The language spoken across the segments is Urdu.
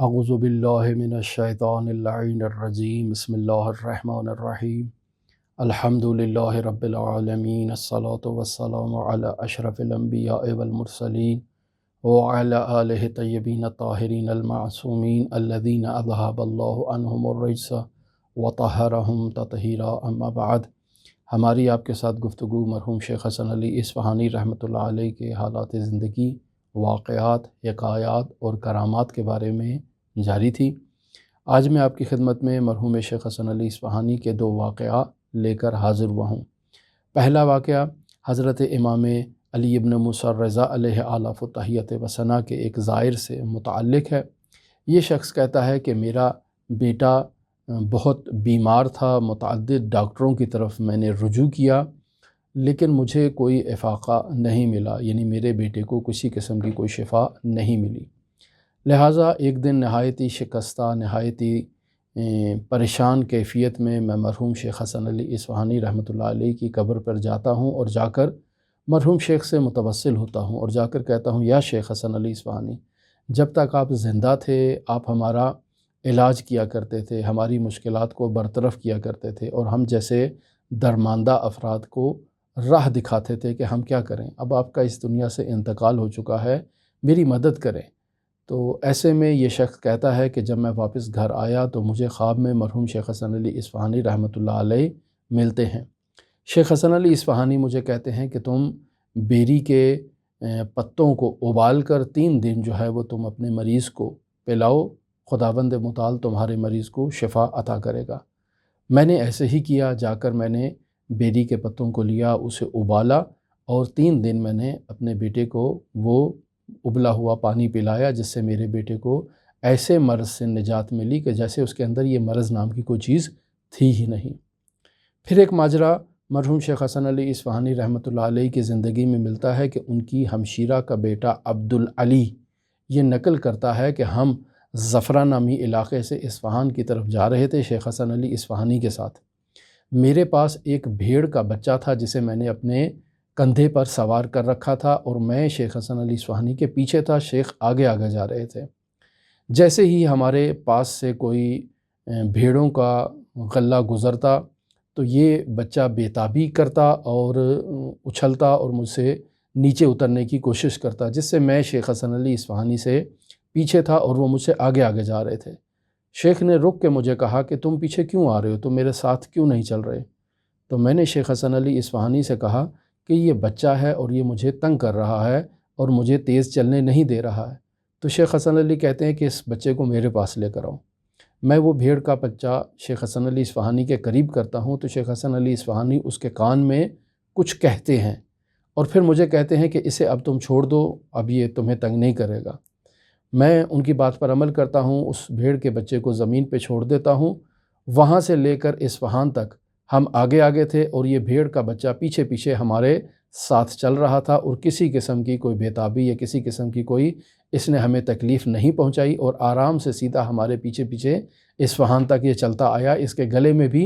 اعوذ باللہ من الشیطان اللعین الرجیم بسم اللہ الرحمن الرحیم الحمد للہ رب العالمین الصلاة والسلام علی اشرف الانبیاء والمرسلین وعلی آلہ طیبین الطاہرین المعصومین الذین اذہب اللہ عنہم الرجس وطہرہم تطہیرا اما بعد۔ ہماری آپ کے ساتھ گفتگو مرحوم شیخ حسن علی اصفہانی رحمۃ اللہ علیہ کے حالات زندگی، واقعات، حکایات اور کرامات کے بارے میں جاری تھی۔ آج میں آپ کی خدمت میں مرحوم شیخ حسن علی اصفہانی کے دو واقعہ لے کر حاضر ہوا ہوں۔ پہلا واقعہ حضرت امام علی ابن موسیٰ الرضا علیہ آلاف التحیت و ثنا کے ایک زائر سے متعلق ہے۔ یہ شخص کہتا ہے کہ میرا بیٹا بہت بیمار تھا، متعدد ڈاکٹروں کی طرف میں نے رجوع کیا لیکن مجھے کوئی افاقہ نہیں ملا، یعنی میرے بیٹے کو کسی قسم کی کوئی شفا نہیں ملی۔ لہٰذا ایک دن نہایتی شکستہ، نہایتی پریشان کیفیت میں مرحوم شیخ حسن علی اصفہانی رحمۃ اللہ علیہ کی قبر پر جاتا ہوں اور جا کر مرحوم شیخ سے متوسل ہوتا ہوں اور جا کر کہتا ہوں، یا شیخ حسن علی اصفہانی، جب تک آپ زندہ تھے آپ ہمارا علاج کیا کرتے تھے، ہماری مشکلات کو برطرف کیا کرتے تھے اور ہم جیسے درماندہ افراد کو راہ دکھاتے تھے کہ ہم کیا کریں۔ اب آپ کا اس دنیا سے انتقال ہو چکا ہے، میری مدد کریں۔ تو ایسے میں یہ شخص کہتا ہے کہ جب میں واپس گھر آیا تو مجھے خواب میں مرحوم شیخ حسن علی اصفہانی رحمۃ اللہ علیہ ملتے ہیں۔ شیخ حسن علی اصفہانی مجھے کہتے ہیں کہ تم بیری کے پتوں کو ابال کر 3 دن جو ہے وہ تم اپنے مریض کو پلاؤ، خداوند متعال تمہارے مریض کو شفا عطا کرے گا۔ میں نے ایسے ہی کیا، جا کر میں نے بیری کے پتوں کو لیا، اسے ابالا اور 3 دن میں نے اپنے بیٹے کو وہ ابلا ہوا پانی پلایا، جس سے میرے بیٹے کو ایسے مرض سے نجات ملی کہ جیسے اس کے اندر یہ مرض نام کی کوئی چیز تھی ہی نہیں۔ پھر ایک ماجرا مرحوم شیخ حسن علی اصفہانی رحمۃ اللہ علیہ کی زندگی میں ملتا ہے کہ ان کی ہمشیرہ کا بیٹا عبدالعلی یہ نقل کرتا ہے کہ ہم زفرہ نامی علاقے سے اصفہان کی طرف جا رہے تھے شیخ حسن علی اصفہانی کے ساتھ۔ میرے پاس ایک بھیڑ کا بچہ تھا جسے میں نے اپنے کندھے پر سوار کر رکھا تھا اور میں شیخ حسن علی اصفہانی کے پیچھے تھا، شیخ آگے آگے جا رہے تھے۔ جیسے ہی ہمارے پاس سے کوئی بھیڑوں کا غلہ گزرتا تو یہ بچہ بے تابی کرتا اور اچھلتا اور مجھ سے نیچے اترنے کی کوشش کرتا، جس سے میں شیخ حسن علی اصفہانی سے پیچھے تھا اور وہ مجھ سے آگے آگے جا رہے تھے۔ شیخ نے رک کے مجھے کہا کہ تم پیچھے کیوں آ رہے ہو، تم میرے ساتھ کیوں نہیں چل رہے؟ تو میں نے شیخ حسن علی اصفہانی سے کہا کہ یہ بچہ ہے اور یہ مجھے تنگ کر رہا ہے اور مجھے تیز چلنے نہیں دے رہا ہے۔ تو شیخ حسن علی کہتے ہیں کہ اس بچے کو میرے پاس لے کر آؤ۔ میں وہ بھیڑ کا بچہ شیخ حسن علی اصفہانی کے قریب کرتا ہوں تو شیخ حسن علی اصفہانی اس کے کان میں کچھ کہتے ہیں اور پھر مجھے کہتے ہیں کہ اسے اب تم چھوڑ دو، اب یہ تمہیں تنگ نہیں کرے گا۔ میں ان کی بات پر عمل کرتا ہوں، اس بھیڑ کے بچے کو زمین پہ چھوڑ دیتا ہوں۔ وہاں سے لے کر اصفہان تک ہم آگے آگے تھے اور یہ بھیڑ کا بچہ پیچھے پیچھے ہمارے ساتھ چل رہا تھا اور کسی قسم کی کوئی بے تابی یا کسی قسم کی کوئی اس نے ہمیں تکلیف نہیں پہنچائی اور آرام سے سیدھا ہمارے پیچھے پیچھے اصفہان تک یہ چلتا آیا۔ اس کے گلے میں بھی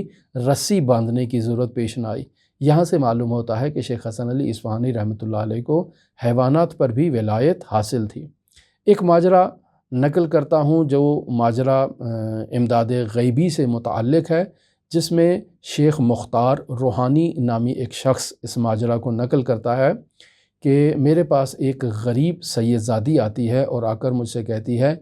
رسی باندھنے کی ضرورت پیش نہ آئی۔ یہاں سے معلوم ہوتا ہے کہ شیخ حسن علی اصفہانی رحمۃ اللہ علیہ کو حیوانات پر بھی ولایت حاصل تھی۔ ایک ماجرا نقل کرتا ہوں جو ماجرا امداد غیبی سے متعلق ہے، جس میں شیخ مختار روحانی نامی ایک شخص اس ماجرا کو نقل کرتا ہے کہ میرے پاس ایک غریب سید زادی آتی ہے اور آ کر مجھ سے کہتی ہے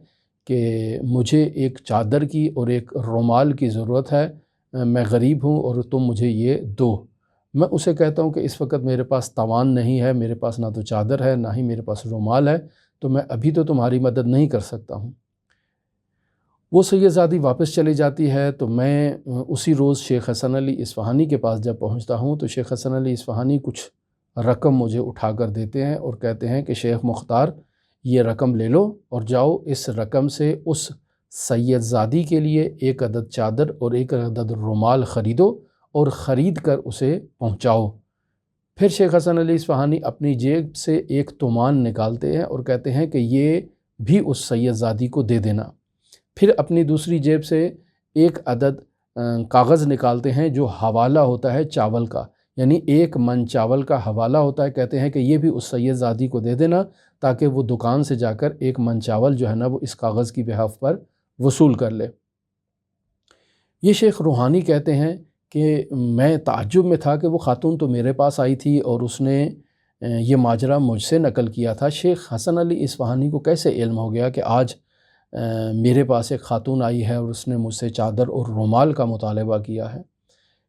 کہ مجھے ایک چادر کی اور ایک رومال کی ضرورت ہے، میں غریب ہوں اور تم مجھے یہ دو۔ میں اسے کہتا ہوں کہ اس وقت میرے پاس توان نہیں ہے، میرے پاس نہ تو چادر ہے نہ ہی میرے پاس رومال ہے، تو میں ابھی تو تمہاری مدد نہیں کر سکتا ہوں۔ وہ سید زادی واپس چلی جاتی ہے تو میں اسی روز شیخ حسن علی اصفہانی کے پاس جب پہنچتا ہوں تو شیخ حسن علی اصفہانی کچھ رقم مجھے اٹھا کر دیتے ہیں اور کہتے ہیں کہ شیخ مختار یہ رقم لے لو اور جاؤ اس رقم سے اس سید زادی کے لیے 1 عدد چادر اور 1 عدد رومال خریدو اور خرید کر اسے پہنچاؤ۔ پھر شیخ حسن علی اصفہانی اپنی جیب سے 1 تومان نکالتے ہیں اور کہتے ہیں کہ یہ بھی اس سید زادی کو دے دینا۔ پھر اپنی دوسری جیب سے 1 عدد کاغذ نکالتے ہیں جو حوالہ ہوتا ہے چاول کا، یعنی 1 من چاول کا حوالہ ہوتا ہے، کہتے ہیں کہ یہ بھی اس سید زادی کو دے دینا تاکہ وہ دکان سے جا کر 1 من چاول جو ہے نا وہ اس کاغذ کی بحاف پر وصول کر لے۔ یہ شیخ روحانی کہتے ہیں کہ میں تعجب میں تھا کہ وہ خاتون تو میرے پاس آئی تھی اور اس نے یہ ماجرا مجھ سے نقل کیا تھا، شیخ حسن علی اصفہانی کو کیسے علم ہو گیا کہ آج میرے پاس ایک خاتون آئی ہے اور اس نے مجھ سے چادر اور رومال کا مطالبہ کیا ہے۔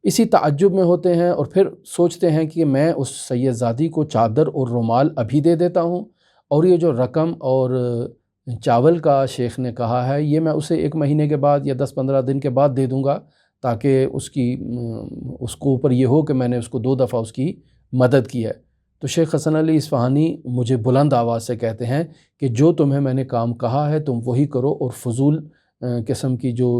اسی تعجب میں ہوتے ہیں اور پھر سوچتے ہیں کہ میں اس سید زادی کو چادر اور رومال ابھی دے دیتا ہوں، اور یہ جو رقم اور چاول کا شیخ نے کہا ہے یہ میں اسے 1 مہینے کے بعد یا 10-15 دن کے بعد دے دوں گا، تاکہ اس کو اوپر یہ ہو کہ میں نے اس کو 2 دفعہ اس کی مدد کی ہے۔ تو شیخ حسن علی اصفہانی مجھے بلند آواز سے کہتے ہیں کہ جو تمہیں میں نے کام کہا ہے تم وہی کرو، اور فضول قسم کی جو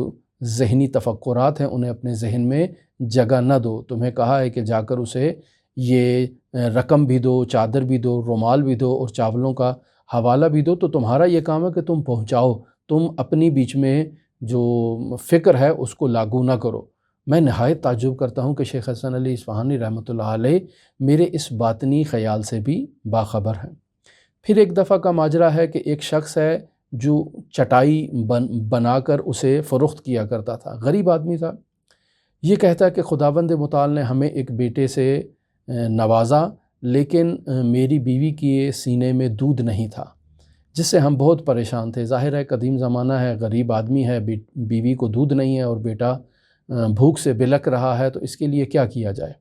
ذہنی تفکرات ہیں انہیں اپنے ذہن میں جگہ نہ دو۔ تمہیں کہا ہے کہ جا کر اسے یہ رقم بھی دو، چادر بھی دو، رومال بھی دو اور چاولوں کا حوالہ بھی دو، تو تمہارا یہ کام ہے کہ تم پہنچاؤ، تم اپنی بیچ میں جو فکر ہے اس کو لاگو نہ کرو۔ میں نہایت تعجب کرتا ہوں کہ شیخ حسن علی اصفہانی رحمۃ اللہ علیہ میرے اس باطنی خیال سے بھی باخبر ہیں۔ پھر ایک دفعہ کا ماجرا ہے کہ ایک شخص ہے جو چٹائی بنا کر اسے فروخت کیا کرتا تھا، غریب آدمی تھا۔ یہ کہتا ہے کہ خداوند متعال نے ہمیں ایک بیٹے سے نوازا، لیکن میری بیوی کے سینے میں دودھ نہیں تھا، جس سے ہم بہت پریشان تھے۔ ظاہر ہے قدیم زمانہ ہے، غریب آدمی ہے، بیوی کو دودھ نہیں ہے اور بیٹا بھوک سے بلک رہا ہے، تو اس کے لیے کیا کیا جائے۔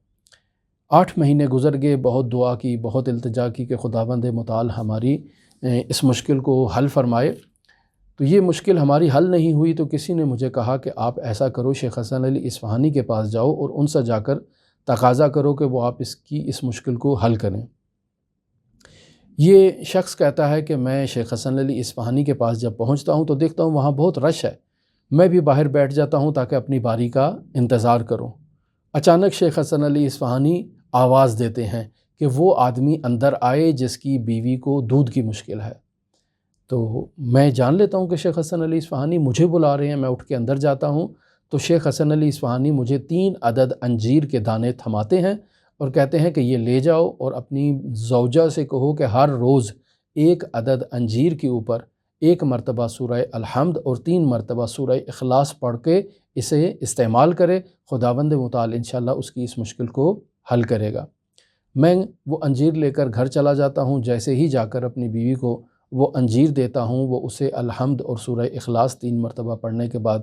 8 مہینے گزر گئے، بہت دعا کی، بہت التجا کی کہ خداوند متعال ہماری اس مشکل کو حل فرمائے۔ تو یہ مشکل ہماری حل نہیں ہوئی تو کسی نے مجھے کہا کہ آپ ایسا کرو، شیخ حسن علی اصفہانی کے پاس جاؤ اور ان سے جا کر تقاضا کرو کہ وہ آپ اس مشکل کو حل کریں۔ یہ شخص کہتا ہے کہ میں شیخ حسن علی اصفہانی کے پاس جب پہنچتا ہوں تو دیکھتا ہوں وہاں بہت رش ہے، میں بھی باہر بیٹھ جاتا ہوں تاکہ اپنی باری کا انتظار کروں۔ اچانک شیخ حسن علی اصفہانی آواز دیتے ہیں کہ وہ آدمی اندر آئے جس کی بیوی کو دودھ کی مشکل ہے۔ تو میں جان لیتا ہوں کہ شیخ حسن علی اصفہانی مجھے بلا رہے ہیں، میں اٹھ کے اندر جاتا ہوں تو شیخ حسن علی اصفہانی مجھے 3 عدد انجیر کے دانے تھماتے ہیں اور کہتے ہیں کہ یہ لے جاؤ اور اپنی زوجہ سے کہو کہ ہر روز 1 عدد انجیر کے اوپر 1 مرتبہ سورہ الحمد اور 3 مرتبہ سورہ اخلاص پڑھ کے اسے استعمال کرے، خداوند متعال انشاءاللہ اس کی اس مشکل کو حل کرے گا۔ میں وہ انجیر لے کر گھر چلا جاتا ہوں، جیسے ہی جا کر اپنی بیوی کو وہ انجیر دیتا ہوں، وہ اسے الحمد اور سورہ اخلاص 3 مرتبہ پڑھنے کے بعد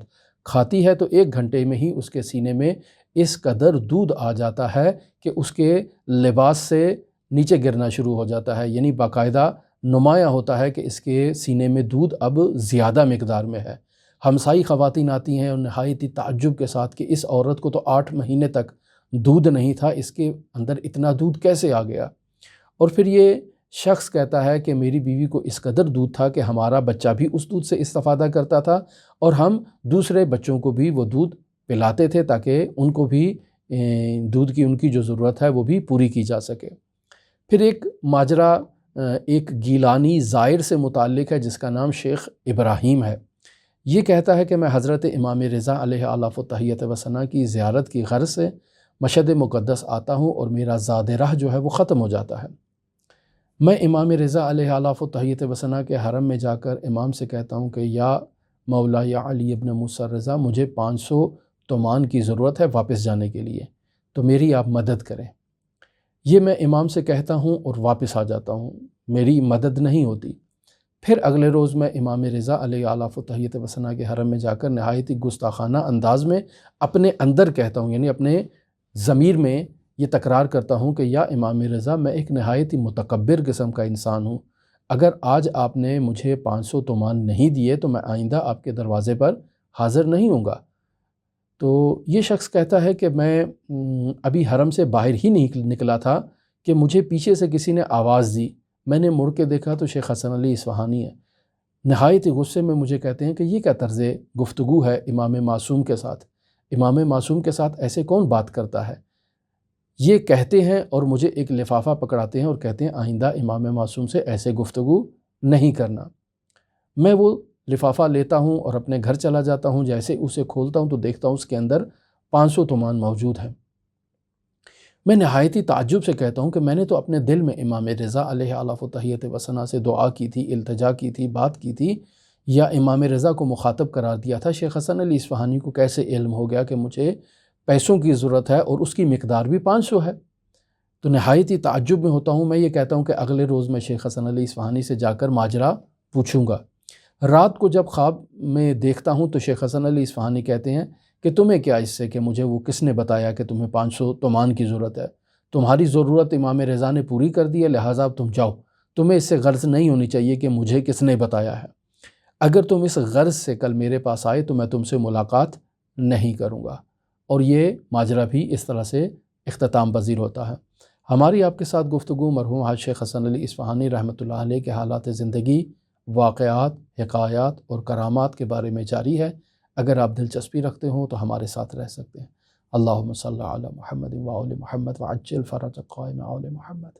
کھاتی ہے تو 1 گھنٹے میں ہی اس کے سینے میں اس قدر دودھ آ جاتا ہے کہ اس کے لباس سے نیچے گرنا شروع ہو جاتا ہے، یعنی باقاعدہ نمایاں ہوتا ہے کہ اس کے سینے میں دودھ اب زیادہ مقدار میں ہے۔ ہمسائی خواتین آتی ہیں اور نہایت تعجب کے ساتھ کہ اس عورت کو تو 8 مہینے تک دودھ نہیں تھا، اس کے اندر اتنا دودھ کیسے آ گیا؟ اور پھر یہ شخص کہتا ہے کہ میری بیوی کو اس قدر دودھ تھا کہ ہمارا بچہ بھی اس دودھ سے استفادہ کرتا تھا اور ہم دوسرے بچوں کو بھی وہ دودھ پلاتے تھے تاکہ ان کو بھی دودھ کی ان کی جو ضرورت ہے وہ بھی پوری کی جا سکے۔ پھر ایک ماجرا ایک گیلانی زائر سے متعلق ہے جس کا نام شیخ ابراہیم ہے۔ یہ کہتا ہے کہ میں حضرت امام رضا علیہ آلاف و تحیت و ثنا کی زیارت کی غرض سے مشہد مقدس آتا ہوں اور میرا زاد راہ جو ہے وہ ختم ہو جاتا ہے۔ میں امام رضا علیہ آلاف و تحیت و ثنا کے حرم میں جا کر امام سے کہتا ہوں کہ یا مولا یا علی ابن موسیٰ رضا، مجھے 500 تومان کی ضرورت ہے واپس جانے کے لیے، تو میری آپ مدد کریں۔ یہ میں امام سے کہتا ہوں اور واپس آ جاتا ہوں، میری مدد نہیں ہوتی۔ پھر اگلے روز میں امام رضا علیہ آلاف و تحیت و ثنا کے حرم میں جا کر نہایت گستاخانہ انداز میں اپنے اندر کہتا ہوں، یعنی اپنے ضمیر میں یہ تکرار کرتا ہوں کہ یا امام رضا، میں ایک نہایت متکبر قسم کا انسان ہوں، اگر آج آپ نے مجھے 500 تومان نہیں دیے تو میں آئندہ آپ کے دروازے پر حاضر نہیں ہوں گا۔ تو یہ شخص کہتا ہے کہ میں ابھی حرم سے باہر ہی نہیں نکلا تھا کہ مجھے پیچھے سے کسی نے آواز دی، میں نے مڑ کے دیکھا تو شیخ حسن علی اصفہانی ہے۔ نہایت غصے میں مجھے کہتے ہیں کہ یہ کیا طرز گفتگو ہے امام معصوم کے ساتھ، امام معصوم کے ساتھ ایسے کون بات کرتا ہے؟ یہ کہتے ہیں اور مجھے ایک لفافہ پکڑاتے ہیں اور کہتے ہیں آئندہ امام معصوم سے ایسے گفتگو نہیں کرنا۔ میں وہ لفافہ لیتا ہوں اور اپنے گھر چلا جاتا ہوں، جیسے اسے کھولتا ہوں تو دیکھتا ہوں اس کے اندر 500 تومان موجود ہیں۔ میں نہایت ہی تعجب سے کہتا ہوں کہ میں نے تو اپنے دل میں امام رضا علیہ الاف و تحیت و ثنا سے دعا کی تھی، التجا کی تھی، بات کی تھی، یا امام رضا کو مخاطب قرار دیا تھا۔ شیخ حسن علی اصفہانی کو کیسے علم ہو گیا کہ مجھے پیسوں کی ضرورت ہے اور اس کی مقدار بھی 500 ہے؟ تو نہایت ہی تعجب میں ہوتا ہوں۔ میں یہ کہتا ہوں کہ اگلے روز میں شیخ حسن علی اصفہانی سے جا کر ماجرا پوچھوں گا۔ رات کو جب خواب میں دیکھتا ہوں تو شیخ حسن علی اصفہانی کہتے ہیں کہ تمہیں کیا اس سے کہ مجھے وہ کس نے بتایا کہ تمہیں 500 تومان کی ضرورت ہے؟ تمہاری ضرورت امام رضا نے پوری کر دی ہے، لہٰذا اب تم جاؤ، تمہیں اس سے غرض نہیں ہونی چاہیے کہ مجھے کس نے بتایا ہے۔ اگر تم اس غرض سے کل میرے پاس آئے تو میں تم سے ملاقات نہیں کروں گا۔ اور یہ ماجرا بھی اس طرح سے اختتام پذیر ہوتا ہے۔ ہماری آپ کے ساتھ گفتگو مرحوم حاج شیخ حسن علی اصفہانی رحمۃ اللہ علیہ کے حالات زندگی، واقعات، حکایات اور کرامات کے بارے میں جاری ہے۔ اگر آپ دلچسپی رکھتے ہوں تو ہمارے ساتھ رہ سکتے ہیں۔ اللہم صلی علی محمد و آل محمد وعجل فرج قائم آل محمد۔